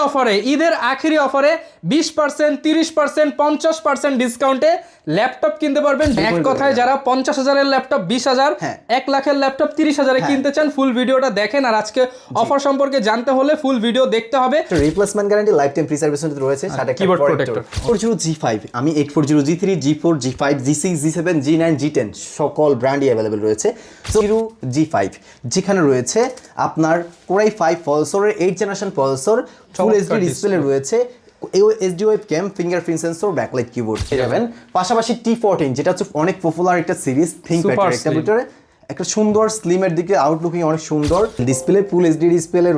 অফারে, ঈদের আখেরি অফারে 20%, 30%, 50% ডিসকাউন্টে ল্যাপটপ কিনতে পারবেন। এক কথায় যারা 50,000-এর ল্যাপটপ 20,000, 1 লাখের ল্যাপটপ 30,000-এ কিনতে চান, ফুল ভিডিওটা দেখেন। আর আজকে অফার সম্পর্কে জানতে হলে ফুল ভিডিও দেখতে হবে। Replacement guarantee, life time free service রয়েছে, সাথে কিবোর্ড প্রোটেক্টর। 40 G5, আমি 840 G3, G4, G5, G6, G7, G9, G10 সকল ব্র্যান্ডই অ্যাভেলেবেল রয়েছে। 0 G5 যেখানে রয়েছে আপনার Core i5 প্রসেসরের 8th generation processor, full HD display রয়েছে, SD web cam, fingerprint sensor, backlight keyboard যাবেন। পাশাপাশি T14 যেটা হচ্ছে অনেক পপুলার একটা সিরিজ, থিংকপ্যাড একটা ভিতরে একটা সুন্দর স্লিমের দিকে আউটলুকিং অনেক সুন্দর ডিসপ্লে, ফুল এইচডি ডিসপ্লে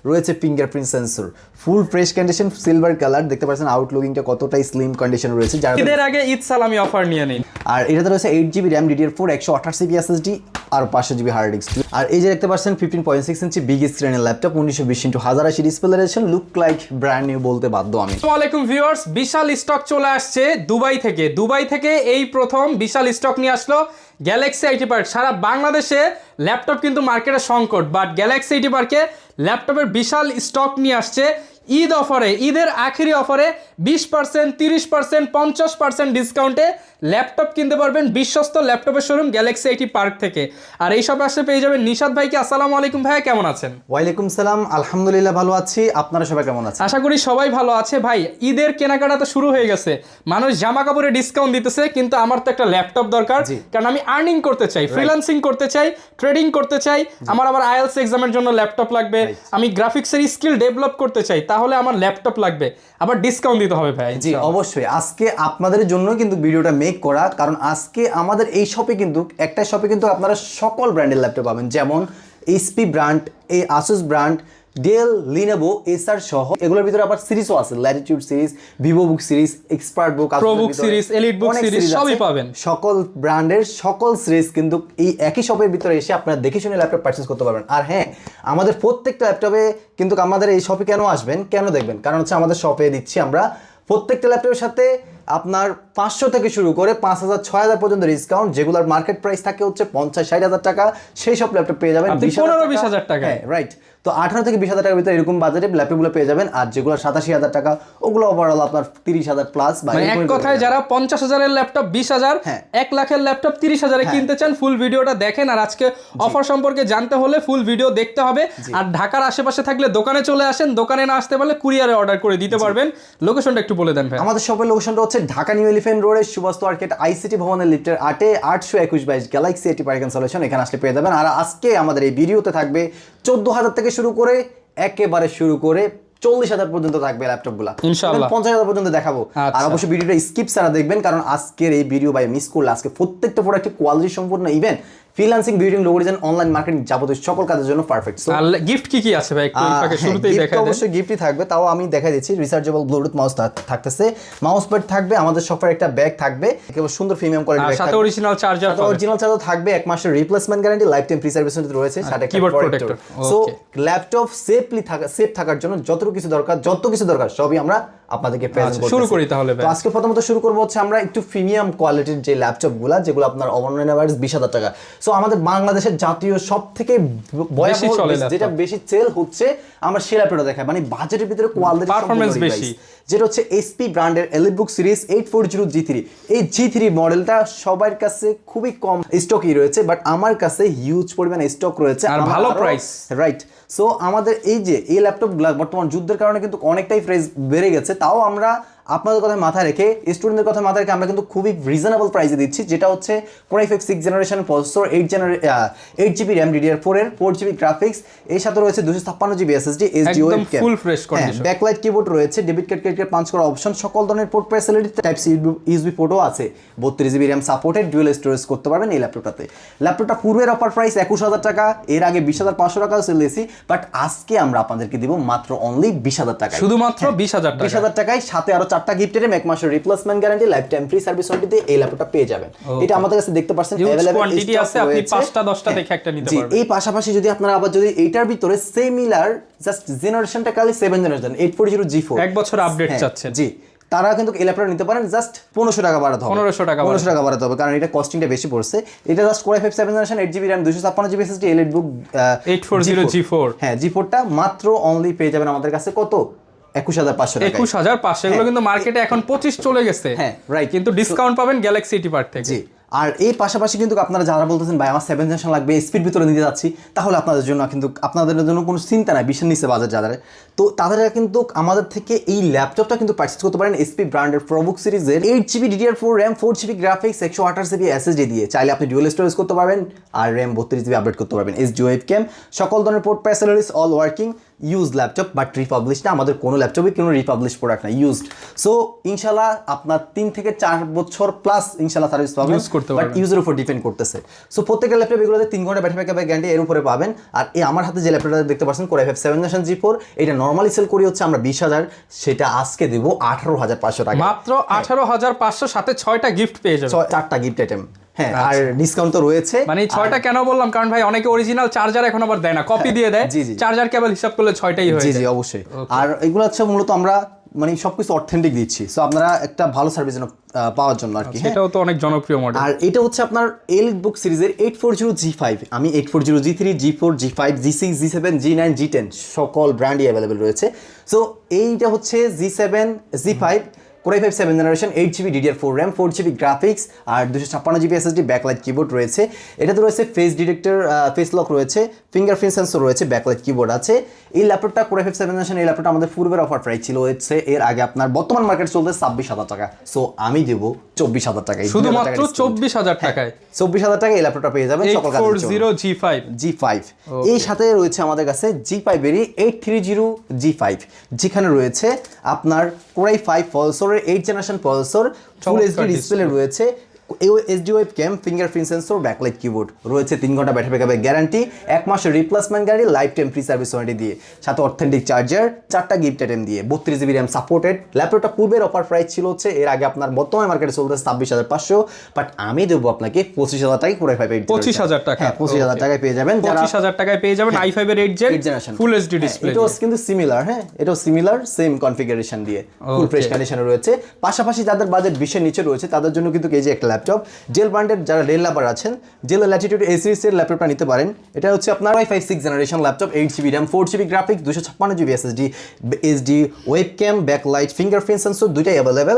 রয়েছে fingerprint sensor, full fresh condition silver colour, দেখতে পাচ্ছেন আউটলুকিংটা কতটাই স্লিম কন্ডিশন রয়েছে। ঈদের আগে ঈদ সালামি অফার নিয়ে নিন। আর এটাতে রয়েছে 8GB RAM DDR4, 128GB SSD আর 500GB হার্ড ডিস্ক। আর এই যে দেখতে পাচ্ছেন 15.6 ইঞ্চি বিগ স্ক্রিনের ল্যাপটপ, 1920x1080 ডিসপ্লে রয়েছে, লুক লাইক ব্র্যান্ড নিউ বলতে বাধ্য আমি। আসসালামু আলাইকুম ভিউয়ার্স, বিশাল স্টক চলে আসছে দুবাই থেকে এই প্রথম বিশাল স্টক নিয়ে আসলো গ্যালাক্সি আইটি পার্ক। সারা বাংলাদেশে ল্যাপটপ কিন্তু মার্কেটে সংকট, বাট গ্যালাক্সি আইটি পার্কে ল্যাপটপের বিশাল স্টক নিয়ে আসছে ঈদ অফারে, ঈদের আখেরি অফারে 20%, 30%, 50% ডিসকাউন্টে ল্যাপটপ কিনতে পারবেন বিশ্বস্ত ল্যাপটপের শোরুম গ্যালাক্সি আইটি পার্ক থেকে। আর এই সব আসলে পেয়ে যাবেন নিশাদ ভাইকে। আসসালামু আলাইকুম ভাইয়া, কেমন আছেন? ওয়ালাইকুম সালাম, আলহামদুলিল্লাহ ভালো আছি, আপনারা সবাই কেমন আছেন? আশা করি সবাই ভালো আছে। ভাই ঈদের কেনাকাটা তো শুরু হয়ে গেছে, মানুষ জামা কাপড়ে ডিসকাউন্ট দিতেছে, কিন্তু আমার তো একটা ল্যাপটপ দরকার, কারণ আমি আর্নিং করতে চাই, ফ্রিল্যান্সিং করতে চাই, ট্রেডিং করতে চাই, আমার আবার আইএলটিএস এক্সামের জন্য ল্যাপটপ লাগবে, আমি গ্রাফিক্সের স্কিল ডেভেলপ করতে চাই, তাহলে আমার ল্যাপটপ লাগবে, আবার ডিসকাউন্ট দিতে হবে ভাই। জি অবশ্যই, আজকে আপনাদের জন্য কিন্তু ভিডিওটা মেক করা, কারণ আজকে আমাদের এই শপে কিন্তু একটা শপে কিন্তু আপনারা সকল ব্র্যান্ডের ল্যাপটপ পাবেন, যেমন এইচপি ব্র্যান্ড, এই Asus brand, Dell, Lenovo, Acer সহ এগুলোর ভিতরে আবার সিরিজও আছে, Latitude series, VivoBook series, ExpertBook, ProBook series, EliteBook series সবই পাবেন। সকল ব্র্যান্ডের সকল সিরিজ কিন্তু এই একই শপের ভিতরে এসে আপনারা দেখে শুনে ল্যাপটপ পারচেজ করতে পারবেন। আর হ্যাঁ, আমাদের প্রত্যেকটা ল্যাপটপে কিন্তু আমাদের এই শপে কেন আসবেন, কেন দেখবেন, কারণ হচ্ছে আমাদের শপে দিচ্ছি আমরা প্রত্যেকটা ল্যাপটপের সাথে আপনার 500 থেকে শুরু করে 5,000, 6,000 পর্যন্ত ডিসকাউন্ট, যেগুলোর মার্কেট প্রাইস থাকে হচ্ছে 50-60,000 টাকা, সেই সব ল্যাপটপ পেয়ে যাবেন 15-20,000 টাকা। হ্যাঁ রাইট, তো 18 থেকে 20,000 টাকার ভিতরে এরকম বাজেটে ল্যাপটপগুলো পেয়ে যাবেন। আর যেগুলো 87,000 টাকা ওগুলো ওভারঅল আপনার 30,000 প্লাস। এক কথায় যারা 50,000-এর ল্যাপটপ 20,000, 1 লাখের ল্যাপটপ 30,000-এ কিনতে চান, ফুল ভিডিওটা দেখেন। আর আজকে অফার সম্পর্কে জানতে হলে ফুল ভিডিও দেখতে হবে। আর ঢাকার আশেপাশে থাকলে দোকানে চলে আসেন, দোকানে না আসতে পারলে কুরিয়ারে অর্ডার করে দিতে পারবেন। লোকেশনটা একটু বলে দেন ভাই। আমাদের শপের লোকেশনটা হচ্ছে ঢাকা নিউ এলিফ্যান্ট রোডে সুভাষ মার্কেট, আইসিটি ভবনের লিফটের 821-22 গ্যালাক্সি আইটি পার্ক সলিউশন, এখানে আসলে পেয়ে যাবেন। আর আজকে আমাদের এই ভিডিওতে থাকবে 14,000 থেকে শুরু করে একেবারে শুরু করে 40,000 পর্যন্ত থাকবে ল্যাপটপগুলো, ইনশাআল্লাহ 50,000 পর্যন্ত দেখাবো। আর অবশ্যই ভিডিওটা স্কিপ ছাড়া দেখবেন, কারণ আজকের এই ভিডিও ভাই মিস করলে আজকে প্রত্যেকটা প্রোডাক্টের কোয়ালিটি সম্পূর্ণ even freelancing, building, logo design, online marketing যাবতীয় সকল কাজের জন্য পারফেক্ট। আর গিফট কি আছে ভাই একটু ফাঁকে শুরুতেই দেখাই দেন। অবশ্যই গিফটই থাকবে, তাও আমি দেখাই দিচ্ছি। রিচার্জেবল ব্লুটুথ মাউস থাকতেছে, মাউস প্যাড থাকবে, আমাদের শপের একটা ব্যাগ থাকবে, একেবারে সুন্দর প্রিমিয়াম কোয়ালিটি ব্যাগ থাকবে, সাথে অরিজিনাল চার্জার থাকবে, 1 মাসের replacement guarantee, life time free service রয়েছে, সাথে keyboard protector. So laptop safe থাকার জন্য যত কিছু দরকার সবই আমরা আপনাদেরকে প্রেজেন্ট করতেছি। শুরু করি তাহলে ভাই। তো আজকে প্রথমত শুরু করব হচ্ছে আমরা একটু প্রিমিয়াম কোয়ালিটির যে ল্যাপটপগুলো, যেগুলো আপনার অনলাইন এভারেজ 20,000 টাকা। সো আমাদের বাংলাদেশের জাতীয় সবথেকে যেটা বেশি সেল হচ্ছে, আমরা সেই ল্যাপটপটা দেখাই, মানে বাজেটের ভিতরে কোয়ালিটি পারফরম্যান্স বেশি, যেটা হচ্ছে এইচপি ব্র্যান্ডের এলিটবুক সিরিজ 840 G3। এই G3 মডেলটা সবার কাছে খুবই কম স্টকই রয়েছে, বাট আমার কাছে হিউজ পরিমাণে স্টক রয়েছে আর ভালো প্রাইস, রাইট। সো আমাদের এই যে এই ল্যাপটপগুলো বর্তমান যুদ্ধের কারণে কিন্তু অনেকটাই প্রাইস বেড়ে গেছে, তাও আমরা আপনাদের কথা মাথায় রেখে, স্টুডেন্টদের কথা মাথায় রেখে আমরা কিন্তু খুবই রিজনেবল প্রাইসে দিচ্ছি, যেটা হচ্ছে Core i5 6th generation processor, 8GB RAM DDR4 এর 4GB গ্রাফিক্স, এর সাথে রয়েছে 256GB SSD, SD web cam, full fresh condition, backlight keyboard রয়েছে, debit card, credit card punch করার অপশন, সকল ধরনের port facility, type C USB পোর্টও আছে, 32GB RAM supported, dual storage করতে পারবেন এই ল্যাপটপটাতে। ল্যাপটপটা পূর্বের অফার প্রাইস 21,000 টাকা, এর আগে 20,500 টাকা সেল দিয়েছি, বাট আজকে আমরা আপনাদেরকে দিব মাত্র অনলি 20,000 টাকা, শুধুমাত্র 20,000 টাকায়, সাথে আরো 4টা গিফটের 1 মাসের replacement guarantee, life time free service warranty, এই ল্যাপটপটা পেয়ে যাবেন। এটা আমাদের কাছে দেখতে পাচ্ছেন अवेलेबल কোয়ান্টিটি আছে, আপনি 5টা 10টা দেখে একটা নিতে পারবেন। এই পাশাপাশি যদি আপনারা আবার যদি এইটার ভিতরে সিমিলার জাস্ট জেনারেশনটা খালি 7 জেনারেশন 840 G4 এক বছর আপডেট চাচ্ছেন, জি, তারা কিন্তু এই ল্যাপটপটা নিতে পারেন। জাস্ট 1500 টাকা বাড়াতে হবে, 1500 টাকা বাড়াতে হবে, কারণ এটা কস্টিংটা বেশি পড়ছে। এটা just Core i5 7th generation 8GB RAM 256GB SSD, EliteBook 840 G4, হ্যাঁ G4টা মাত্র অনলি পেয়ে যাবেন আমাদের কাছে কত 21,500 টাকা। 21,500, এগুলো কিন্তু মার্কেটে এখন 25 চলে গেছে। হ্যাঁ, রাইট। কিন্তু ডিসকাউন্ট পাবেন গ্যালাক্সি এটি পার্ক থেকে। জি, আর এই পাশাপাশি কিন্তু আপনারা যারা বলতেছেন ভাই আমার 7 জেনারেশন লাগবে, স্পিড ভিতরে নিতে যাচ্ছি, তাহলে আপনাদের জন্য কিন্তু আপনাদের জন্য কোনো চিন্তা নাই, বিশের নিচে বাজার যাদের, তো তাদের কিন্তু আমাদের থেকে এই ল্যাপটপটা কিন্তু পারচেজ করতে পারেন এসপি ব্র্যান্ডের প্রোবুক সিরিজের 8GB DDR4 RAM 4GB graphics 128GB SSD দিয়ে। চাইলে আপনি ডুয়াল স্টোরেজ করতে পারবেন আর RAM 32GB আপডেট করতে পারবেন। SD ওয়েবক্যাম, সকল ধরনের port facilities all working, use laptop but republish না, আমাদের কোনো ল্যাপটপে কোনো রিপাবলিশ প্রোডাক্ট না, ইউজড। সো ইনশাল্লাহ আপনার 3 থেকে 4 বছর প্লাস ইনশাল্লাহ সার্ভিস পাবেন, বাট ইউজের উপর ডিপেন্ড করতেছে। সো প্রত্যেকের ল্যাপটপ এগুলোতে 3 ঘন্টা ব্যাটারি ব্যাকআপ গ্যারান্টি এর উপরে পাবেন। আর এই আমার হাতে যে ল্যাপটপটা দেখতে পাচ্ছেন Core i5 7th Generation G4, এটা নরমালি সেল করি হচ্ছে আমরা 20,000, সেটা আজকে দেবো 18,500 টাকা, মাত্র 18,500, সাথে 6টা গিফট পেয়ে যাবেন, 4টা গিফট আইটেম। হ্যাঁ, আর ডিসকাউন্ট তো রয়েছে। মানে 6টা কেন বললাম, কারণ ভাই অনেকে অরিজিনাল চার্জার এখন আবার দেয় না, কপি দিয়ে দেয়, চার্জার কেবল হিসাব করলে 6টাই হয়ে যায়। জি অবশ্যই। আর এগুলো হচ্ছে মূলত আমরা মানে সবকিছু অথেন্টিক দিচ্ছি, সো আপনারা একটা ভালো সার্ভিস পাওয়ার জন্য আর কি। এটাও তো অনেক জনপ্রিয় মডেল। আর এটা হচ্ছে আপনার এলিটবুক সিরিজের 840G5, আমি 840 G3, G4, G5, G6, G7, G9, G10 সকল ব্র্যান্ডই অ্যাভেলেবেল রয়েছে। সো এইটা হচ্ছে G7, G5 Core i5 7th Generation 8GB DDR4 RAM 4GB graphics আর 256GB SSD ব্যাকলাইট কিবোর্ড রয়েছে। এটাতে রয়েছে ফেস ডিটেক্টর, ফেস লক রয়েছে, ফিঙ্গারপ্রিন্ট সেন্সর রয়েছে, ব্যাকলাইট কিবোর্ড আছে। এই ল্যাপটপটা Core i5 7th Generation, এই ল্যাপটপটা আমাদের পূর্বের অফার প্রাইস ছিল হচ্ছে এর আগে আপনার বর্তমান মার্কেট চলতে 26,000 টাকা, সো আমি দেবো 24,000 টাকায়, শুধুমাত্র 24,000 টাকায়। 24,000 টাকায় এই ল্যাপটপটা পেয়ে যাবেন সকল কাজের জন্য। 840 G5। এই সাথে রয়েছে আমাদের কাছে G5 এরই 830G5, যেখানে রয়েছে আপনার Core i5 প্রসেসরের 8th generation processor, full HD display রয়েছে, SD webcam, fingerprint sensor, backlight keyboard রয়েছে, 3 ঘন্টা ব্যাটারি ব্যাকআপের গ্যারান্টি, 1 মাসের replacement guarantee, life time free service warranty দিয়ে, সাথে অথেন্টিক চার্জার, 4টা গিফট আইটেম দিয়ে, 32GB RAM সাপোর্টেড। ল্যাপটপটা পূর্বের অফার প্রাইস ছিল হচ্ছে এর আগে আপনার বর্তমান মার্কেটে চলতে 26,500, বাট আমি দেবো আপনাকে 25,000 টাকায় Core i5 25,000 টাকা। হ্যাঁ, 25,000 টাকায় পেয়ে যাবেন। 25,000 টাকায় পেয়ে যাবেন i5 এর 8 জেনারেশন ফুল এইচডি ডিসপ্লে। এটাও কিন্তু সিমিলার, হ্যাঁ এটাও সিমিলার সেম কনফিগারেশন দিয়ে ফুল ফ্রেশ কন্ডিশনে রয়েছে। পাশাপাশি যাদের বাজেট 20 এর নিচে রয়েছে তাদের জন্য কিন্তু এই যে একটা ল্যাপটপ জেল ব্র্যান্ডের, যারা রেল লাভার আছেন, জেল ল্যাটিটিউড এ সিরিজের ল্যাপটপটা নিতে পারেন। এটা হচ্ছে আপনার i5 6th generation laptop, 8GB RAM 4GB graphics 256GB SSD, SD webcam, backlight, fingerprint sensor দুইটাই অ্যাভেলেবেল।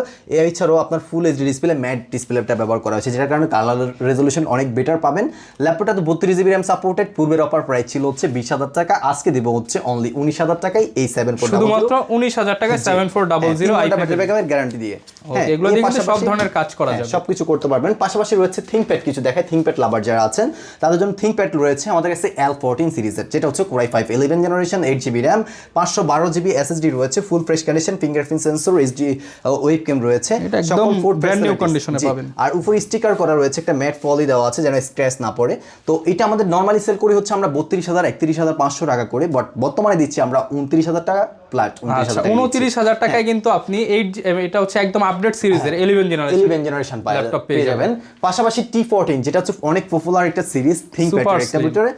এছাড়াও আপনার ফুল এইচডি ডিসপ্লে, ম্যাট ডিসপ্লেটা ব্যবহার করা হয়েছে, যেটার কারণে কালার রেজলিউশন অনেক বেটার পাবেন। ল্যাপটপটা তো 32GB RAM সাপোর্টেড, পূর্বের অফার প্রাইস ছিল হচ্ছে 20,000 টাকা, আজকে দেবো হচ্ছে অনলি 19,000 টাকায় এই 7400, শুধুমাত্র 19,000 টাকায় 7400 i5 ব্যাকআপের গ্যারান্টি দিয়ে। হ্যাঁ, এগুলো দিয়ে কিন্তু সব ধরনের কাজ করা যাবে, সবকিছু করতে পারবেন। পাশাপাশি রয়েছে থিংকপ্যাড, কিছু দেখায় থিংকপ্যাড লাভার যারা আছেন তাদের জন্য থিংকপ্যাড রয়েছে আমাদের কাছে L14 সিরিজের, যেটা হচ্ছে Core i5 11th Generation 8GB RAM 512GB SSD রয়েছে, ফুল fresh condition, fingerprint sensor, SD webcam রয়েছে, এটা একদম ব্র্যান্ড নিউ কন্ডিশনে পাবেন। আর উপরে স্টিকার করা রয়েছে, একটা ম্যাট পলি দেওয়া আছে যেন স্ক্র্যাচ না পড়ে। তো এটা আমাদের নরমালি সেল করি হচ্ছে আমরা 32,000 31,500 টাকা করে, বাট বর্তমানে দিচ্ছি আমরা 29,000 টাকা ফ্ল্যাট। 29,000 টাকায় কিন্তু আপনি এটা হচ্ছে একদম আপডেট সিরিজের 11th জেনারেশন ল্যাপটপ পেয়ে যাবেন। পাশাপাশি T14, যেটা হচ্ছে অনেক পপুলার একটা সিরিজ থিংকপ্যাড, একটা ভিতরে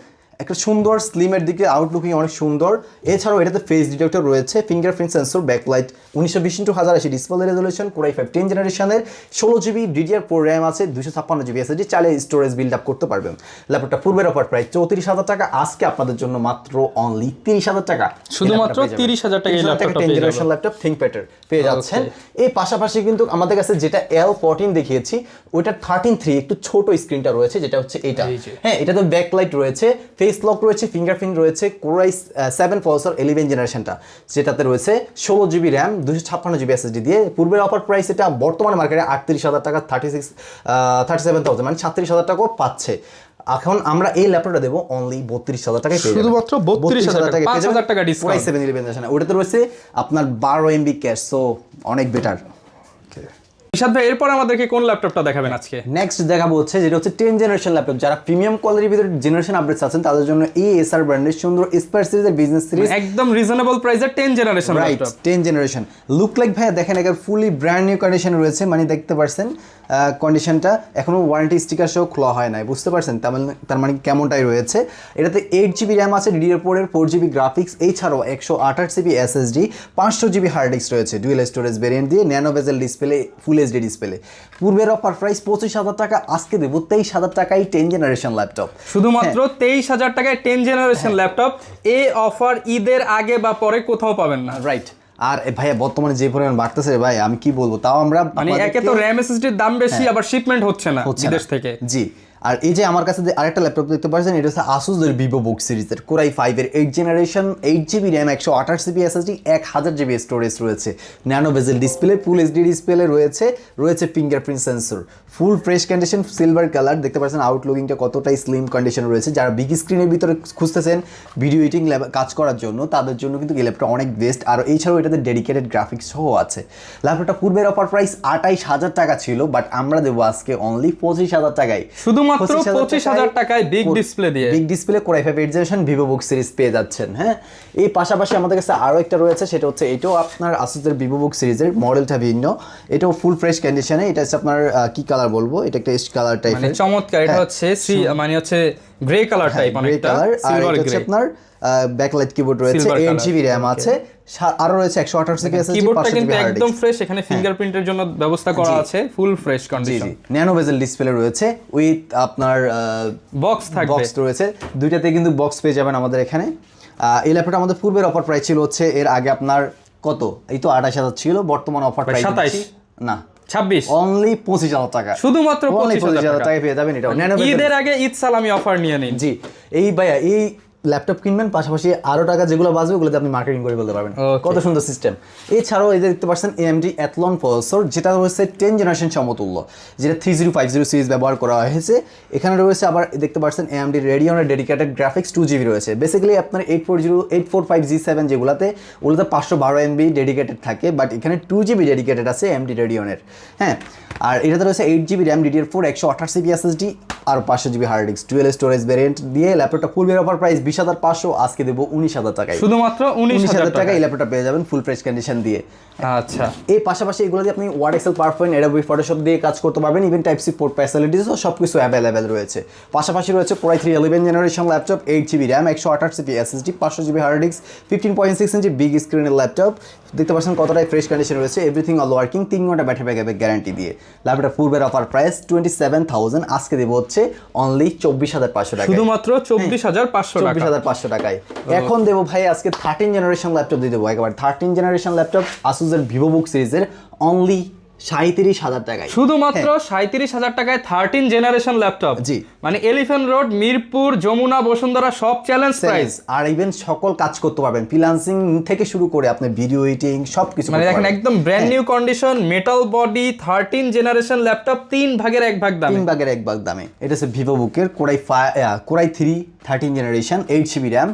একটা সুন্দর স্লিমের দিকে আউটলুকিং অনেক সুন্দর। এছাড়াও এটাতে ফেস ডিটেক্টর রয়েছে, fingerprint sensor, backlight, 1920x1080 display resolution, Core i5 10th জেনারেশনের 16GB DDR4 RAM আছে, 256GB SSD, চাইলে স্টোরেজ বিল্ড আপ করতে পারবেন। ল্যাপটপটা পূর্বের অফার প্রাইস 34,000 টাকা, আজকে আপনাদের জন্য মাত্র অনলি 30,000 টাকা, শুধুমাত্র 30,000 টাকা এই ল্যাপটপটা 10th জেনারেশন ল্যাপটপ থিংকপ্যাডের পেয়ে যাচ্ছেন। এই পাশাপাশি কিন্তু আমাদের কাছে যেটা L14 দেখিয়েছি ওইটা 13.3 একটু ছোট স্ক্রিনটা রয়েছে, যেটা হচ্ছে এটা। হ্যাঁ, এটাতে ব্যাকলাইট রয়েছে, ফেস লক রয়েছে, ফিঙ্গারপ্রিন্ট রয়েছে, Core i7 প্রসেসর 11th জেনারেশনটা, যেটাতে রয়েছে 16GB RAM 256GB SSD দিয়ে। পূর্বের অফার প্রাইস এটা বর্তমানে মার্কেটে 38,000 টাকা, 37,000 মানে 37,000 টাকাও পাচ্ছে। এখন আমরা এই ল্যাপটপটা দেবো অনলি 32,000 টাকায়, শুধুমাত্র 32,000 টাকা, 5,000 টাকা ডিসকাউন্ট। i7 11th জেনারেশন, ওটাতে রয়েছে আপনার 12 MB ক্যাশ, সো অনেক বেটার। নিশাদ ভাই, এরপর আমাদেরকে কোন ল্যাপটপটা দেখাবেন আজকে? নেক্সট দেখাবো হচ্ছে যেটা হচ্ছে 10th জেনারেশন ল্যাপটপ, যারা প্রিমিয়াম কোয়ালিটির ভিতরে জেনারেশন আপডেটস আছেন তাদের জন্য এই এসআর ব্র্যান্ডের সুন্দর স্পার সিরিজের বিজনেস সিরিজ, একদম রিজনেবল প্রাইসে 10th generation laptop. 10th generation look like ভাইয়া দেখেন একেবারে ফুলি ব্র্যান্ড নিউ কন্ডিশনে রয়েছে, মানে দেখতে পারছেন কন্ডিশনটা এখনো ওয়ারেন্টি স্টিকার সহ খোলা হয় নাই, বুঝতে পারছেন তার মানে কেমনটাই রয়েছে। এটাতে 8GB RAM আছে, DDR4 এর 4GB গ্রাফিক্স, এছাড়াও 128GB SSD, 500GB hard disk রয়েছে, ডুয়েল স্টোরেজ ভেরিয়েন্ট দিয়ে, nano bezel display, full HD display. পূর্বের অফার প্রাইস 25,000 টাকা, আজকে দেবো 23,000 টাকায় 10th জেনারেশন ল্যাপটপ, শুধুমাত্র 23,000 টাকায় 10th জেনারেশন ল্যাপটপ। এই অফার ঈদের আগে বা পরে কোথাও পাবেন না, রাইট। আর ভাইয়া বর্তমানে যে পরিমাণ বাড়তেছে ভাই আমি কি বলবো, তাও আমরা মানে একে তো RAM SSD-র দাম বেশি, আবার শিপমেন্ট হচ্ছে না বিদেশ থেকে। জি, আর এই যে আমার কাছে আরেকটা ল্যাপটপ দেখতে পাচ্ছেন, এটা হচ্ছে Asus এর VivoBook সিরিজের Core i5 এর 8 generation 8GB RAM 128GB SSD 1000GB storage রয়েছে, nano bezel display, full HD display রয়েছে fingerprint sensor, full fresh condition silver colour. দেখতে পাচ্ছেন আউটলুকিংটা কতটাই স্লিম কন্ডিশন রয়েছে। যারা বিগ স্ক্রিনের ভিতরে খুঁজতেছেন ভিডিও এডিটিং কাজ করার জন্য, তাদের জন্য কিন্তু এই ল্যাপটপ অনেক বেস্ট। আর এছাড়াও এটাতে ডেডিকেটেড গ্রাফিক্স সহ আছে। ল্যাপটপটা পূর্বের অফার প্রাইস 28000 টাকা ছিল, বাট আমরা দেবো আজকে অনলি 25000 টাকায়, শুধুমাত্র 25000 টাকায় বিগ ডিসপ্লে দিয়ে। Big display Core i5 8 generation VivoBook series পেয়ে যাচ্ছেন। হ্যাঁ, এই পাশাপাশি আমাদের কাছে আরও একটা রয়েছে, সেটা হচ্ছে এটাও আপনার Asus এর VivoBook সিরিজের, মডেলটা ভিন্ন, এটাও ফুল ফ্রেশ কন্ডিশনে। এটা হচ্ছে আপনার কি কালার বলবো, এটা একটা এশ কালার টাইপের, মানে চমৎকার। এটা হচ্ছে মানে হচ্ছে গ্রে কালার টাইপ, অনেকটা সিলভার গ্রে। আপনার ব্যাকলাইট কিবোর্ড রয়েছে, 8GB RAM আছে, আরো রয়েছে 128GB SSD, কিবোর্ডটা কিন্তু একদম ফ্রেশ, এখানে ফিঙ্গারপ্রিন্টের জন্য ব্যবস্থা করা আছে, ফুল fresh condition. Nano bezel display রয়েছে উইথ আপনার বক্স থাকবে, বক্স রয়েছে, দুইটাতে কিন্তু বক্স পেয়ে যাবেন আমাদের এখানে। এই ল্যাপটপটা আমাদের পূর্বের অফার প্রাইস ছিল হচ্ছে, এর আগে আপনার কত, এই তো 28000 ছিল, বর্তমানে অফার প্রাইস 27 না 26, অনলি 25000 টাকা, শুধুমাত্র 25000 টাকায় পেয়ে যাবেন এটা। ঈদের আগে ঈদ সালামি অফার নিয়ে নিন। জি, এই ভাইয়া এই ল্যাপটপ কিনবেন, পাশাপাশি আরো টাকা যেগুলো বাঁচবে ওগুলোতে আপনি মার্কেটিং করে বলতে পারবেন। কত সুন্দর সিস্টেম। এছাড়াও এই যে দেখতে পাচ্ছেন AMD Athlon প্রসেসর, যেটা হচ্ছে 10 জেনারেশন সমতুল্য, যেটা 3050 সিরিজ ব্যবহার করা হয়েছে। এখানে রয়েছে আবার দেখতে পাচ্ছেন AMD Radeon এর ডেডিকেটেড গ্রাফিক্স 2GB রয়েছে। বেসিক্যালি আপনার 845G7 যেগুলোতে 512 MB ডেডিকেটেড থাকে, বাট এখানে 2GB ডেডিকেটেড আছে AMD Radeon এর। হ্যাঁ, আর এটাতে রয়েছে 8GB RAM DDR4 128GB SSD আর 500GB hard disk, dual storage variant দিয়ে ল্যাপটপটা পূর্বের অফার প্রাইস 20500, আজকে দেবো 19000 টাকায়, শুধুমাত্র 19000 টাকায় এই ল্যাপটপটা পেয়ে যাবেন ফুল ফ্রেশ কন্ডিশন দিয়ে। আচ্ছা, এই পাশাপাশি এগুলো দিয়ে আপনি Word, Excel, PowerPoint, Adobe Photoshop দিয়ে কাজ করতে পারবেন। ইভেন টাইপ সি পোর্ট ফ্যাসিলিটিসও সব কিছু অ্যাভেলেবেল রয়েছে। পাশাপাশি রয়েছে Core i3 11 generation laptop, 8GB RAM 128GB SSD 500GB hard disk, 15.6 inch big স্ক্রিনের ল্যাপটপ। দেখতে পাচ্ছেন কতটাই ফ্রেশ কন্ডিশন রয়েছে, এভরিথিং অল ওয়ার্কিং, 3 ঘন্টা ব্যাটারি ব্যাকআপ গ্যারান্টি দিয়ে। ল্যাপটপটা পূর্বের অফার প্রাইস 27000, আজকে দেবো হচ্ছে অনলি 24500 টাকা, শুধুমাত্র 24500 টাকা, 24500 টাকায়। এখন দেবো ভাই আজকে 13 জেনারেশন ল্যাপটপ দিয়ে দেবো, একেবারে 13 জেনারেশন ল্যাপটপ Asus এর VivoBook সিরিজের অনলি 37000 টাকায়, শুধুমাত্র 37000 টাকায় 13 জেনারেশন ল্যাপটপ। জি, মানে এলিফ্যান্ট রোড, মিরপুর, যমুনা, বসুন্ধরা সব চ্যালেঞ্জ প্রাইস। আর ইভেন সকল কাজ করতে পারবেন, ফ্রিল্যান্সিং থেকে শুরু করে আপনি ভিডিও এডিটিং সবকিছু। মানে দেখেন একদম brand new condition, metal body, 13 generation laptop, 3 ভাগের 1 ভাগ দামে, 3 ভাগের 1 ভাগ দামে। এটা হচ্ছে VivoBook এর Core i3 13 generation 8GB RAM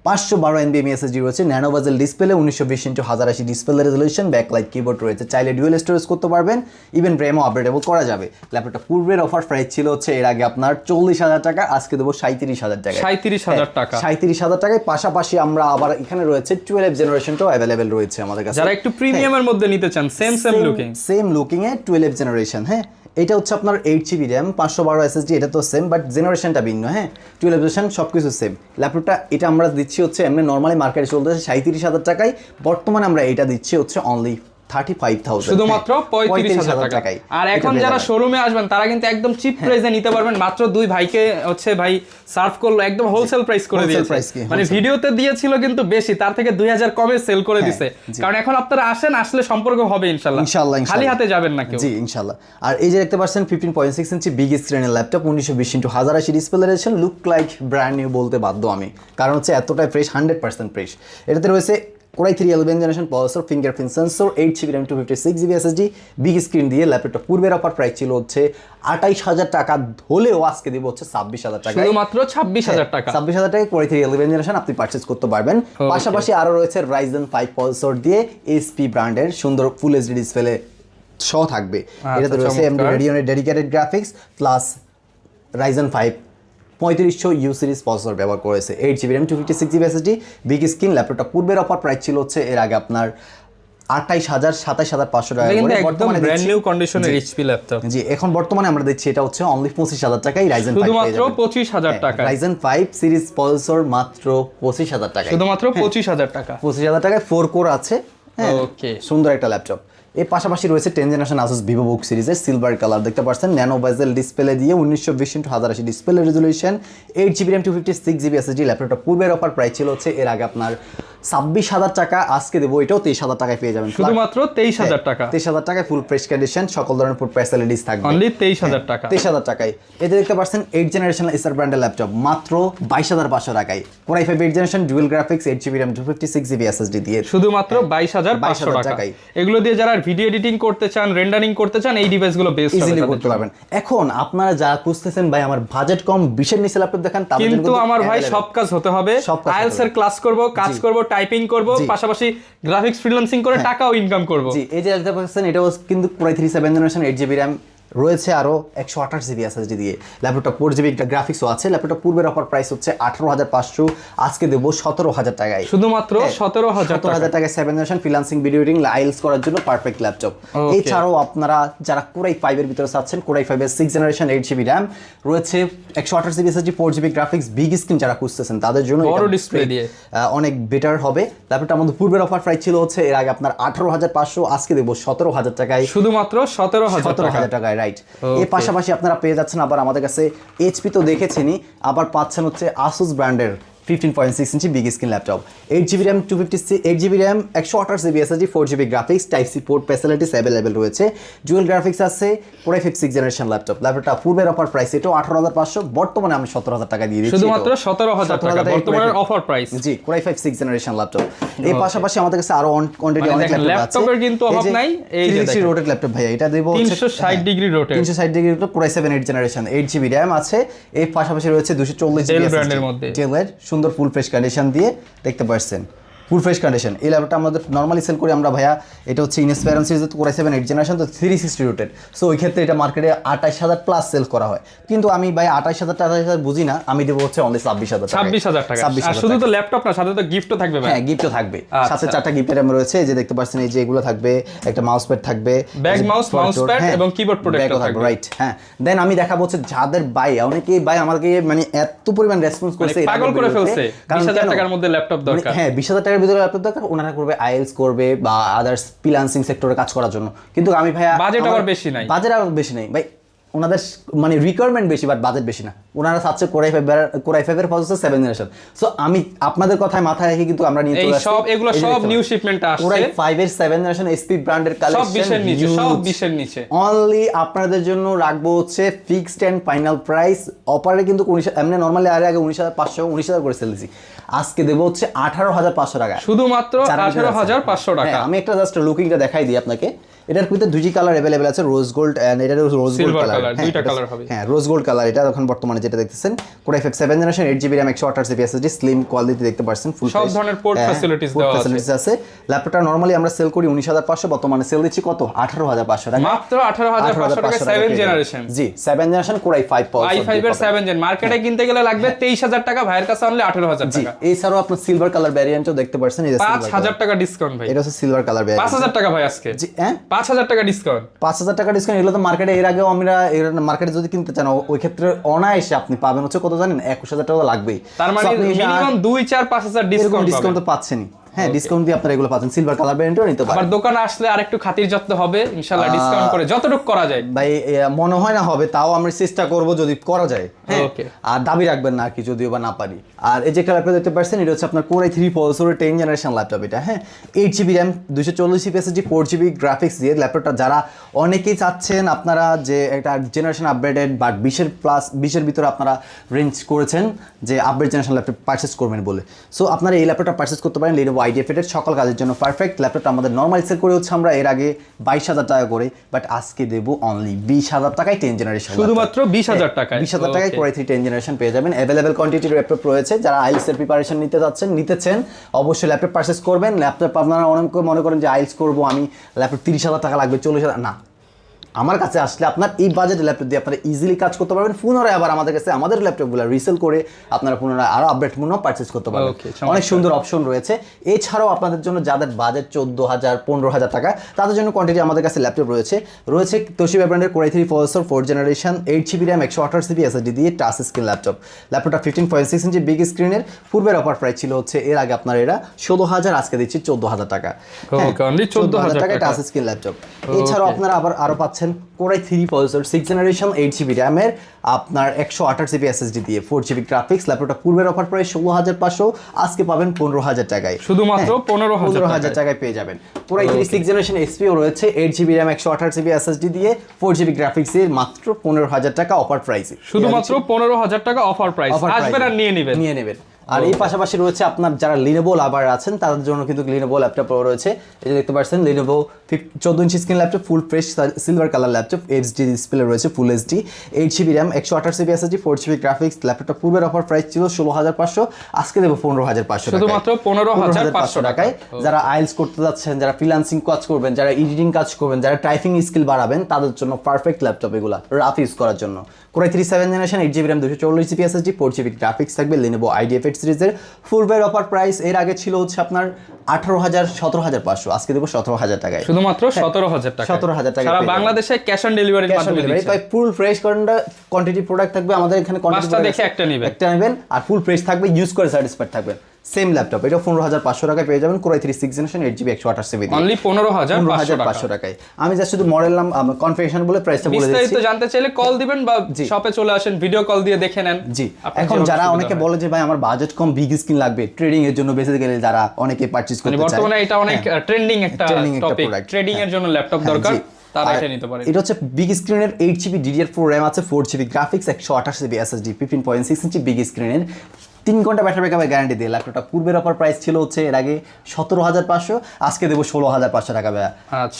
512 NVMe SSD রয়েছে, nano bezel display, 1920x1080 display resolution, backlight keyboard রয়েছে, চাইলে ডুয়াল স্টোরেজ করতে পারবেন, ইভেন র্যামও আপডেটেবল করা যাবে। ল্যাপটপটা পূর্বের অফার প্রাইস ছিল হচ্ছে এর আগে আপনার 40000 টাকা, আজকে দেবো 37000 টাকা, 37000 টাকা, 37000 টাকায়। পাশাপাশি আমরা আবার এখানে রয়েছে 12 জেনারেশনটাও অ্যাভেলেবেল রয়েছে আমাদের কাছে, যারা একটু প্রিমিয়ামের মধ্যে নিতে চান, সেম লুকিং এ 12 জেনারেশন। হ্যাঁ, এটা হচ্ছে আপনার 8GB RAM 512 SSD, এটা তো সেম, বাট জেনারেশনটা ভিন্ন। হ্যাঁ, 12 জেনারেশন সব কিছু সেম। ল্যাপটপটা এটা আমরা দিচ্ছি হচ্ছে এমনি নর্মালি মার্কেটে চলতেছে 37000 টাকায়, বর্তমানে আমরা এটা দিচ্ছি হচ্ছে অনলি 35000, শুধুমাত্র 35000 টাকায়। আর এখন যারা শোরুমে আসবেন তারা কিন্তু একদম চিপ প্রাইসে নিতে পারবেন। মাত্র দুই ভাইকে হচ্ছে ভাই সার্ভ করলো, একদম হোলসেল প্রাইস করে দিয়েছে। মানে ভিডিওতে দিয়েছিল কিন্তু বেশি, তার থেকে 2000 কমে সেল করে দিছে। কারণ এখন আপনারা আসলে সম্পর্ক হবে ইনশাআল্লাহ, খালি হাতে যাবেন না কেউ। জি ইনশাআল্লাহ। আর এই যে দেখতে পাচ্ছেন 15.6 ইঞ্চি বিগ স্ক্রিনের laptop, 1920x1080 display resolution, look like brand new বলতে বাধ্য আমি, কারণ হচ্ছে এতটাই ফ্রেশ, 100% ফ্রেশ। এটাতে রয়েছে Core i3 11 generation processor, fingerprint sensor, 8GB RAM 256GB SSD, big screen দিয়ে। ল্যাপটপটা পূর্বের অফার প্রাইস ছিল হচ্ছে 28000 টাকা, হলেও আজকে দিব হচ্ছে 26000 টাকা, শুধুমাত্র 26000 টাকা। 26000 টাকায় Core i3 11 জেনারেশন আপনি পারচেজ করতে পারবেন। পাশাপাশি আরো রয়েছে Ryzen 5 প্রসেসর দিয়ে HP ব্র্যান্ডের সুন্দর ফুল এইচডি ডিসপ্লে সহ থাকবে। এটাতে রয়েছে AMD Radeon এর dedicated graphics plus Ryzen 5 3500U series processor ব্যবহার করেছে, 8GB RAM 256GB SSD, big screen. ল্যাপটপটা পূর্বের অফার প্রাইস ছিল হচ্ছে এর আগে আপনার 28500 টাকা, কিন্তু একদম ব্র্যান্ড নিউ কন্ডিশনের এইচপি ল্যাপটপ। জি, এখন বর্তমানে আমরা দিচ্ছি এটা হচ্ছে অনলি 25000 টাকায়, Ryzen 5 শুধুমাত্র 25000 টাকা, Ryzen 5 সিরিজ প্রসেসর মাত্র 25000 টাকা, শুধুমাত্র 25000 টাকা, 25000 টাকায় 4 কোর আছে। হ্যাঁ, ওকে, সুন্দর একটা ল্যাপটপ। এর পাশাপাশি রয়েছে 10 জেনারেশন আসুস ভিভো বুক সিরিজের সিলভার কালার দেখতে পাচ্ছেন, ন্যানো বেজেল ডিসপ্লে দিয়ে 1920x1080 display resolution, 8GB RAM 256GB SSD। ল্যাপটপটা পূর্বের অফার প্রাইস ছিল হচ্ছে এর আগে আপনার 26,000 টাকা, আজকে দেবো এটাও 23,000 টাকায় পেয়ে যাবেন, শুধুমাত্র 23,000 টাকা। 23,000 টাকায় ফুল ফ্রেশ কন্ডিশন, সকল ধরনের ফুড ফ্যাসিলিটিস থাকবে অনলি 23,000 টাকা। 23,000 টাকায়। এতে দেখতে পাচ্ছেন 8 জেনারেশন এসার ব্র্যান্ডের ল্যাপটপ মাত্র 22,500 টাকায়, Core i5 8 generation dual graphics 8GB RAM 256GB SSD দিয়ে শুধুমাত্র 22,500 টাকায়। এগুলো দিয়ে যারা ভিডিও এডিটিং করতে চান, রেন্ডারিং করতে চান, এই ডিভাইসগুলো বেস্ট হবে, ইজিলি করতে পারবেন। এখন আপনারা যা খুঁজতেছেন ভাই আমার বাজেট কম 20 এর নিচে ল্যাপটপ দেখান, তাদের জন্য কিন্তু আমার ভাই সব কাজ হতে হবে। আইএলস এর ক্লাস করব, কাজ করব, টাইপিং করব, পাশাপাশি গ্রাফিক্স ফ্রিল্যান্সিং করে টাকাও ইনকাম করব। জি, এই যে দেখতে পাচ্ছেন এটাও কিন্তু Core i3 7 generation 8GB RAM রয়েছে, আরো 128GB SSD দিয়ে ল্যাপটপটা 4GB গ্রাফিক্সও আছে। ল্যাপটপটা পূর্বের অফার প্রাইস হচ্ছে 18,500, আজকে দেবো 17,000 টাকায়, শুধুমাত্র 17,000 টাকায় 7 generation freelancing video editing IELTS করার জন্য পারফেক্ট ল্যাপটপ। এছাড়াও আপনারা যারা Core i5 এর ভিতরে চাচ্ছেন, Core i5 এর 6 জেনারেশন 8GB RAM রয়েছে, 128GB SSD 4GB graphics, big screen যারা খুঁজতেছেন তাদের জন্য বড় ডিসপ্লে দিয়ে অনেক বেটার হবে। ল্যাপটপটা আমাদের পূর্বের অফার প্রাইস ছিল হচ্ছে এর আগে আপনার 18,500, আজকে দেবো 17,000 টাকায়, শুধুমাত্র 17,000 টাকায়, রাইট। এর পাশাপাশি আপনারা পেয়ে যাচ্ছেন আবার আমাদের কাছে এইচপি তো দেখেছেনই, আবার পাচ্ছেন হচ্ছে আসুস ব্র্যান্ডের 15.6 inch big screen laptop, 8GB RAM 8GB RAM 128GB SSD 4GB graphics, type C port facilities available রয়েছে, ডুয়াল গ্রাফিক্স আছে, Core i5 6 জেনারেশন ল্যাপটপ। ল্যাপটপটা পূর্বের অফার প্রাইস এটাও 18,500, বর্তমানে আমি 17,000 টাকা দিয়ে দিচ্ছি, শুধুমাত্র 17,000 টাকা বর্তমানের অফার প্রাইস। জি, Core i5 6 জেনারেশন ল্যাপটপ। এই পাশাপাশি আমাদের কাছে আরো কোয়ান্টিটি অনেক ল্যাপটপ আছে, ল্যাপটপের কিন্তু অভাব নাই। এই যে দেখেন রোটেট ল্যাপটপ ভাই, এটা দেব 360 degree rotate, 360 degree rotate, Core i7 8 generation 8GB RAM আছে। এর পাশাপাশি রয়েছে 240GB ডেল ব্র্যান্ডের মধ্যে, ডেলের সুন্দর ফুল ফ্রেশ কন্ডিশন দিয়ে দেখতে পাচ্ছেন, ফুল ফ্রেশ কন্ডিশন। এই ল্যাপটপটা আমাদের নরমালি সেল করি আমরা ভাইয়া, এটা হচ্ছে inspire series Core i7 8 generation, তো 360 রোটেট, সো ওই ক্ষেত্রে এটা মার্কেটে 28,000 প্লাস সেল করা হয়, কিন্তু আমি ভাই 28,000 28,000 বুঝি না, আমি দেবো হচ্ছে অনলি 26,000 টাকা। আর শুধু তো ল্যাপটপ না, সাথে তো গিফটও থাকবে ভাই। হ্যাঁ, গিফটও থাকবে, সাথে 4টা গিফট আইটেম রয়েছে, এই যে দেখতে পাচ্ছেন, এই যে এগুলো থাকবে, একটা মাউস প্যাড থাকবে, ব্যাক মাউস প্যাড এবং কিবোর্ড প্রোটেক্টর থাকবে, রাইট। হ্যাঁ, দেন আমি দেখাবো হচ্ছে যাদের ভাই অনেকেই ভাই আমাকে মানে এত পরিমাণ রেসপন্স করছে, পাগল করে ফেলছে, 20,000 টাকার মধ্যে ল্যাপটপ দরকার। হ্যাঁ, 20,000 টাকার ভিতরে ল্যাপটপ দরকার, ওনারা করবে আইএলস করবে বা আদার্স ফ্রিল্যান্সিং সেক্টরে কাজ করার জন্য, কিন্তু আমি ভাইয়া বাজেট আবার বেশি নাই, বাজেট আবার বেশি নাই ভাই, ওনাদের মানে রিকোয়ারমেন্ট বেশি বাট বাজেট বেশি না, ওনারা চাচ্ছে Core i5 এর প্রসেসর 7 জেনারেশন। সো আমি আপনাদের কথায় মাথায় রেখে কিন্তু আমরা নিয়ে চলে আসছি, সব এগুলো সব নিউ শিপমেন্ট আসছে, Core i5 এর 7 জেনারেশন এসপি ব্র্যান্ডের কালেকশন, সব 20 এর নিচে, সব 20 এর নিচে অনলি আপনাদের জন্য রাখবো হচ্ছে ফিক্সড এন্ড ফাইনাল প্রাইস। অপারে কিন্তু 19 এমনি নরমালি আগে 19,500 19,000 করে সেল দিছি, আজকে দেবো হচ্ছে 18,500 টাকা, শুধুমাত্র 18,500 টাকা। আমি একটা জাস্ট লুকিংটা দেখাই দিই আপনাকে, এটার ভিতরে 2জি কালার अवेलेबल আছে, রোজ গোল্ড এন্ড এটা রোজ গোল্ড কালার, দুইটা কালার হবে। হ্যাঁ, রোজ গোল্ড কালার এটা এখন বর্তমানে যেটা দেখতেছেন, Core i5 7 generation 8GB RAM 128GB SSD slim quality দেখতে পাচ্ছেন, ফুল সব ধরনের পোর্ট ফ্যাসিলিটিস দেওয়া আছে। ল্যাপটপটা নরমালি আমরা সেল করি 19,500, বর্তমানে সেল দিচ্ছি কত 18,500 টাকা, মাত্র 18,500 টাকা 7 জেনারেশন। জি, 7 জেনারেশন Core i5 i5 এর 7 জেন মার্কেটে কিনতে গেলে লাগবে 23,000 টাকা, ভাইয়ের কাছে অনলি 18,000 টাকা। এছাড়াও আপনার সিলভার কালার ভ্যারিয়েন্টও দেখতে পাচ্ছেন, এই যে 5,000 টাকা ডিসকাউন্ট ভাই, এটা হচ্ছে সিলভার কালার ভ্যারিয়েন্ট, 5,000 টাকা ভাই আজকে। জি, হ্যাঁ 5,000 টাকা ডিসকাউন্ট, 5,000 টাকা ডিসকাউন্ট। এগুলো তো মার্কেটে এর আগেও আমরা মার্কেটে যদি কিনতে চান ওই ক্ষেত্রে অনায়াসে আপনি পাবেন হচ্ছে কত জানেন, 21,000 টাকা লাগবেই, তার মানে মিনিমাম 2-4-5,000 ডিসকাউন্ট তো পাচ্ছেনই। হ্যাঁ, ডিসকাউন্ট দিয়ে আপনারা এগুলো পাচ্ছেন, সিলভার কালার ভ্যারিয়েন্টও নিতে পারেন। আবার দোকানে আসলে আরেকটু খাতির যত্ন হবে ইনশাআল্লাহ, ডিসকাউন্ট করে যতটুকু করা যায় ভাই, মনে হয় না হবে, তাও আমরা চেষ্টা করব যদি করা যায়। হ্যাঁ, আর দাবি রাখবেন না কি, যদিও বা না পারি। আর এই যে একটা ল্যাপটপ দেখতে পাচ্ছেন, এটা হচ্ছে আপনার Core i3 প্রসেসরের 10 জেনারেশন ল্যাপটপ, এটা হ্যাঁ 8GB RAM 240GB SSD 4GB graphics দিয়ে ল্যাপটপটা যারা অনেকেই চাচ্ছেন আপনারা যে একটা জেনারেশন আপগ্রেডেড বাট 20 ভিতরে আপনারা রেঞ্জ করেছেন যে আপগ্রেড জেনারেশন ল্যাপটপ পারচেস করবেন বলে, সো আপনারা এই ল্যাপটপটা পারচেস করতে পারেন। Lenovo IdeaPad এর সকল কাজের জন্য পারফেক্ট। ল্যাপটপটা আমাদের নরমাল সেল করে হচ্ছে আমরা এর আগে 22,000 টাকা করে, বাট আজকে দেবো অনলি 20,000 টাকায় 10 জেনারেশন, শুধুমাত্র 20,000 টাকায় 20,000 টাকায় Core i3 10 জেনারেশন পেয়ে যাবেন। অ্যাভেলেবেল কোয়ান্টিটির ল্যাপটপ রয়েছে, যারা আইএলস এর প্রিপারেশন নিতেছেন অবশ্যই ল্যাপটপ পারচেস করবেন। ল্যাপটপ আপনারা অনেকে মনে করেন যে আইএলস করবো আমি, ল্যাপটপ 30,000 টাকা লাগবে 40,000, না, আমার কাছে আসলে আপনার এই বাজেটের ল্যাপটপ দিয়ে আপনারা ইজিলি কাজ করতে পারবেন, পুনরায় আবার আমাদের কাছে আমাদের ল্যাপটপগুলো রিসেল করে আপনারা পুনরায় আরো আপডেট মূল্য পারচেজ করতে পারবেন। অনেক সুন্দর অপশন রয়েছে। এছাড়াও আপনাদের জন্য যাদের বাজেট 14,000 15,000 টাকা, তাদের জন্য কোয়ান্টিটি আমাদের কাছে ল্যাপটপ রয়েছে তোশিবা ব্র্যান্ডের Core i3 processor 4th generation 8GB RAM 128GB SSD দিয়ে টাচ স্ক্রিন ল্যাপটপটা 15.6 ইঞ্চি বিগ স্ক্রিনের। পূর্বের অফার প্রাইস ছিল হচ্ছে এর আগে আপনার এরা 16,000, আজকে দিচ্ছি 14,000 টাকা। অনলি 14,000 টাকা টাচ স্ক্রিন ল্যাপটপ। এছাড়াও আপনারা আরো পাচ্ছেন Core i3 processor 6th generation 8GB RAM এর আপনার 128GB SSD দিয়ে 4GB গ্রাফিক্স। ল্যাপটপটা পূর্বের অফার প্রাইস 16,500, আজকে পাবেন 15,000 টাকায়, শুধুমাত্র 15,000 টাকায় পেয়ে যাবেন। Core i3 6th generation XPO রয়েছে 8GB RAM 128GB SSD দিয়ে 4GB গ্রাফিক্স এর মাত্র 15,000 টাকা অফার প্রাইসে, শুধুমাত্র 15,000 টাকা অফার প্রাইস। আসবেন আর নিয়ে নেবেন। আর এই পাশাপাশি রয়েছে আপনার যারা Lenovo লাভার আছেন তাদের জন্য কিন্তু Lenovo ল্যাপটপ রয়েছে। এই যে দেখতে পাচ্ছেন Lenovo 14 inch screen laptop, full fresh silver colour laptop, HD display রয়েছে, full HD, 8GB RAM 128GB SSD 4GB graphics. ল্যাপটপটা পূর্বের অফার প্রাইস ছিল 16,500, আজকে দেবো 15,500 টাকা, শুধুমাত্র 15,500 টাকায়। যারা আইএলটিএস করতে যাচ্ছেন, যারা ফ্রিল্যান্সিং কাজ করবেন, যারা এডিটিং কাজ করবেন, যারা টাইপিং স্কিল বাড়াবেন, তাদের জন্য পারফেক্ট ল্যাপটপ এগুলা রাফ ইউজ করার জন্য। Core i3 7th generation 8GB RAM 240GB SSD 4GB graphics থাকবে Lenovo IdeaPad সিরিজের। পূর্বের অফার প্রাইস এর আগে ছিল হচ্ছে আপনার 18,000 17,500, আজকে দেবো 17,000 টাকায়, শুধুমাত্র 17,000 টাকা। 17,000 টাকা সারা বাংলাদেশে ক্যাশ অন ডেলিভারির মাধ্যমে দিচ্ছি। তাই ফুল ফ্রেশ কোয়ান্টিটি প্রোডাক্ট থাকবে আমাদের এখানে, পাঁচটা দেখে একটা নেবেন আর ফুল ফ্রেশ থাকবে, ইউজ করে স্যাটিসফাইড থাকবেন। সেম ল্যাপটপ এটা 15,500 টাকায় পেয়ে যাবেন Core i3 6th generation 8GB 128GB only 15,500 টাকায়। আমি জাস্ট শুধু মডেল নাম কনফিগারেশন বলে প্রাইসটা বলে দিচ্ছি। বিস্তারিত জানতে চাইলে কল দিবেন বা শপে চলে আসেন, ভিডিও কল দিয়ে দেখে নেন। জি, এখন যারা অনেকে বলে যে ভাই আমার বাজেট কম, বিগ স্ক্রিন লাগবে, ট্রেডিং এর জন্য বেসিক্যালি যারা অনেকে পারচেজ করতে চায়, বর্তমানে এটা অনেক ট্রেন্ডিং একটা টপিক, ট্রেডিং এর জন্য ল্যাপটপ দরকার, তারা এটা নিতে পারে। এটা হচ্ছে বিগ স্ক্রিনের 8GB DDR4 RAM আছে, 4GB graphics, 128GB SSD 15.6 inch big স্ক্রিনের, 3 ঘন্টা ব্যাটারি ব্যাকআপের গ্যারান্টি দিয়ে ল্যাপটপটা পূর্বের অফার প্রাইস ছিল হচ্ছে এর আগে 17,500, আজকে দেবো 16,500 টাকা ভাইয়া।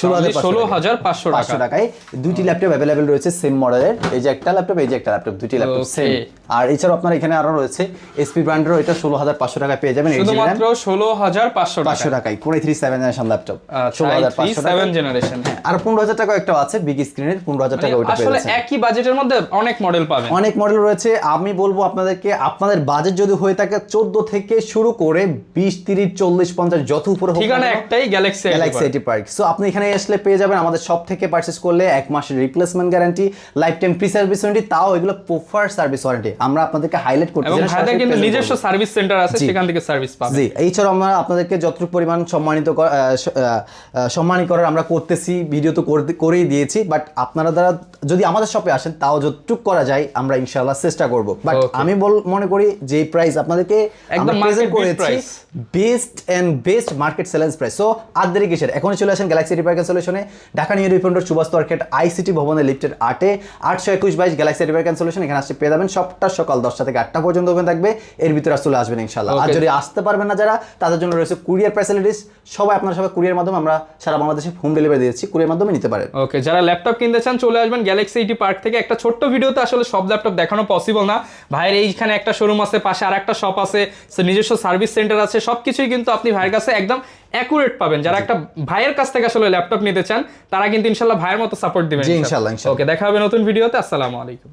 16,500 টাকায় দুইটি ল্যাপটপ অ্যাভেলেবেল রয়েছে সেম মডেলের। এই যে একটা ল্যাপটপ, এই যে একটা ল্যাপটপ, দুইটি ল্যাপটপ সেম। আর এছাড়াও আপনার এখানে আরো রয়েছে এসপি ব্র্যান্ডেরও, এটা 16,500 টাকায় পেয়ে যাবেন, শুধুমাত্র 16,500 টাকায়। Core i3 7th generation laptop 16,500 টাকা। 7 জেনারেশন। আর 15,000 টাকা একটা আছে বিগ স্ক্রিনের, 15,000 টাকা ওটা পেয়ে যাচ্ছেন। আসলে একই বাজেটের মধ্যে অনেক মডেল পাবেন, অনেক মডেল রয়েছে। আমি বলবো আপনাদেরকে, আপনাদের বাজেট যদি হয়ে থাকে 14 থেকে শুরু করে 20 30 40 50 যত উপরে হোক, ঠিকানা একটাই, গ্যালাক্সি আইটি পার্ক। সো আপনি এখানে আসলে পেয়ে যাবেন আমাদের শপ থেকে পারচেজ করলে 1 মাসের replacement guarantee, life time free service warranty, তাও এগুলো প্রপার সার্ভিস ওয়ারেন্টি আমরা আপনাদেরকে হাইলাইট করতে চাই। এবং ভাইদের কিন্তু নিজস্ব সার্ভিস সেন্টার আছে, সেখান থেকে সার্ভিস পাবেন। জি, এছাড়াও আমরা আপনাদেরকে যতটুকু পরিমাণ সম্মানিত করার আমরা করতেছি, ভিডিও তো করেই দিয়েছি, বাট আপনারা দ্বারা যদি আমাদের শপে আসেন তাও যতটুকু করা যায় আমরা ইনশাআল্লাহ চেষ্টা করব। বাট আমি মনে করি যে প্রাইস আপনাদেরকে একদম প্রেজেন্ট করেছি, বেস্ট মার্কেট সেলেন্স প্রাইস। সো আর দেরি কিসের, এখনই চলে আসেন গ্যালাক্সি আইটি পার্ক সলিউশনে, ঢাকা নিউ রিফন্ডর সুভাষ মার্কেট আইসিটি ভবনের লিফটের 8-এ 821-22 গ্যালাক্সি আইটি পার্ক সলিউশন। এখানে আসতে পেয়ে যাবেন। সবটা সকাল 10টা থেকে 8টা পর্যন্ত ওপেন থাকবে, এর ভিতরে চলে আসবেন ইনশাআল্লাহ। আর যদি আসতে পারবেন না যারা, তাদের জন্য রয়েছে কুরিয়ার ফ্যাসিলিটিস। আপনারা সবাই কুরিয়ার মাধ্যমে আমরা সারা বাংলাদেশে হোম ডেলিভারি দিচ্ছি, কুরিয়ার মাধ্যমে নিতে পারেন। ওকে, যারা ল্যাপটপ কিনতে চান চলে আসবেন গ্যালাক্সি আইটি পার্ক থেকে। একটা ছোট্ট ভিডিওতে আসলে সব ল্যাপটপ দেখানো পসিবল না। ভাইয়ের এইখানে একটা শোরুম আছে, পাশে আর একটা শপ আছে, নিজস্ব সার্ভিস সেন্টার আছে, সবকিছুই কিন্তু আপনি ভাইয়ের কাছে একদম অ্যাকুরেট পাবেন। যারা একটা ভাইয়ের কাছ থেকে আসলে ল্যাপটপ নিতে চান, তারা কিন্তু ইনশাআল্লাহ ভাইয়ের মতো সাপোর্ট দিবেন ইনশাআল্লাহ। ওকে, দেখা হবে নতুন ভিডিওতে। আসসালামু আলাইকুম।